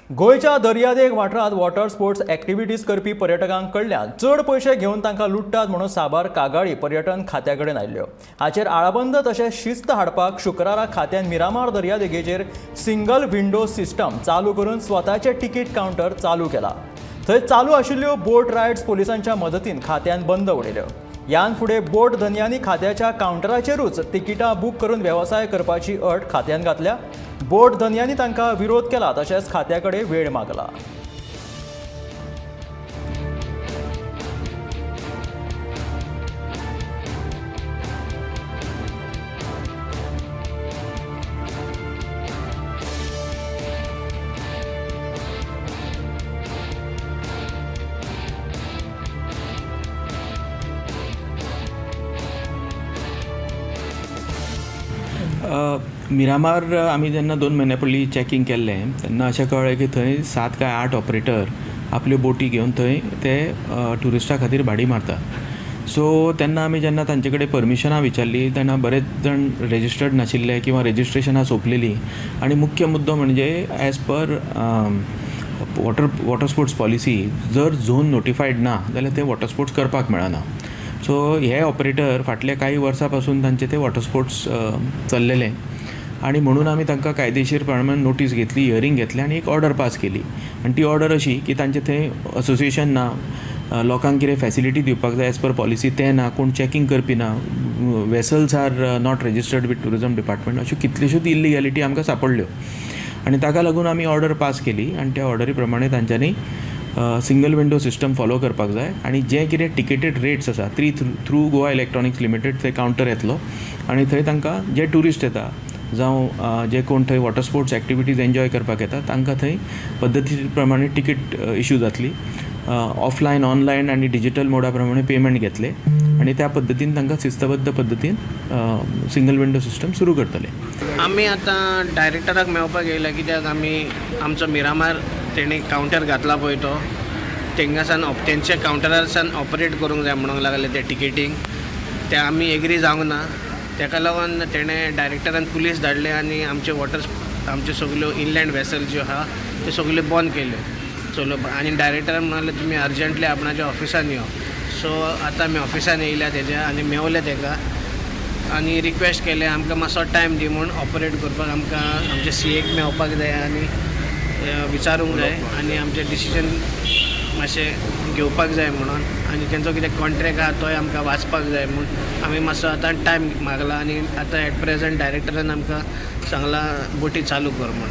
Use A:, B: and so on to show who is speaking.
A: गोयच्या दर्यादेग वाठारात water sports activities करपी पर्यटकांकडल्यान चड पयशे घेवन तांकां लुटतात म्हणून साबार कागाळी पर्यटन खात्याकडेन आयल्यो. हाचेर आळाबंद तशेंच शिस्त हाडपाक शुक्रारा खात्यान मिरामार दर्यादेगेचेर सिंगल विंडो सिस्टम चालू करून स्वताचे तिकीट कावंटर चालू केला. थंय चालू आशिल्ल्यो बोट रायड्स पोलिसांच्या मदतीन खात्यान बंद उडयल्यो. यान फुडें बोट धन्यांनी खात्याच्या कावंटराचेरूच तिकिटां बूक करून वेवसाय करपाची अट खात्यान घातल्या. बोट धन्यांनी तांकां विरोध केला तशेंच खात्या कडेन वेळ मागला.
B: मिरामार आमी जेन्ना 2 म्हयने पयलीं चॅकींग केल्लें तेन्ना अशें कळ्ळें की थंय 7 काय 8 ऑपरेटर आपल्यो बोटी घेवन थंय ते ट्युरिस्टां खातीर भाडी मारता. सो तेन्ना आमी जेन्ना तांचे कडेन परमिशनां विचारली तेन्ना बरेच जाण रेजिस्टर्ड नाशिल्ले किंवा रेजिस्ट्रेशनां सोंपलेलीं. आनी मुख्य मुद्दो म्हणजे as per water sports policy जर झोन नोटिफायड ना जाल्यार ते वॉटर स्पोर्ट्स करपाक मेळना. सो हे ऑपरेटर फाटल्या काही वर्सां पासून तांचे ते वॉटर स्पोर्ट्स चल्लेले आणि म्हणून आमी तांकां कायदेशीर प्रमाणे नोटीस घेतली, हियरींग घेतलें आनी एक ऑर्डर पास केली. आनी ती ऑर्डर अशी की तांचे थंय असोसिएशन ना, लोकांक कितें फॅसिलिटी दिवपाक जाय एज पर पॉलिसी तें ना, कोण चॅकींग करपी ना, vessels are not registered with tourism department, अश्यो कितल्योश्योच इलिगॅलिटी आमकां सांपडल्यो. आनी ताका लागून आमी ऑर्डर पास केली आनी त्या ऑर्डरी प्रमाणे तांच्यांनी सिंगल विंडो सिस्टम फॉलो करपाक जाय. आनी जे कितें टिकेटेड रेट्स आसा थ्रू गोवा इलेक्ट्रॉनिक्स लिमिटेड थंय कावंटर येतलो आनी थंय तांकां जे ट्युरिस्ट येता जावं जे कोण थंय वॉटर स्पोर्ट्स एक्टिविटीज एन्जॉय करपाक येता तांकां थंय पद्दती प्रमाणे टिकेट इश्यू जातली. ऑफलायन, ऑनलायन आनी डिजिटल मोडा प्रमाणे पेमेंट घेतले आनी त्या पद्दतीन तांकां शिस्तबद्ध पद्दतीन सिंगल विंडो सिस्टम सुरू करतले.
C: आमी आतां डायरेक्टराक मेळपाक येयला कित्याक आमी आमचो मिरामार तेणी कावंटर घातला पळय तो तेंगासान तेंच्या कावंटरार सान ऑपरेट करूंक जाय म्हणूंक लागले ते टिकेटींग. ते आमी एग्री जावंक ना. तेका लागून तेणें डायरेक्टरान पुलीस धाडले आनी आमच्यो सगल्यो इनलँड वेसल ज्यो आहा त्यो सगल्यो बंद केल्यो चलो. आनी डायरेक्टरान म्हणाले तुमी अर्जंटली आपणाच्या ऑफिसान यो. सो आतां आमी ऑफिसान येयल्या तेज्या आनी मेवले तेका आनी रिक्वेस्ट केले आमकां मातसो टायम दी म्हूण ऑपरेट करपाक. आमकां आमचे सीएक मेवपाक जाय आनी विचारूंक जाय आनी आमचें डिसिजन मातशें घेवपाक जाय म्हणून आनी तेंचो कितें कॉन्ट्रॅक्ट आहा तोय आमकां वाचपाक जाय म्हूण आमी मातसो आतां टायम मागला. आनी आतां एट प्रेजंट डायरेक्टरान आमकां सांगलां बोटी चालू कर म्हूण.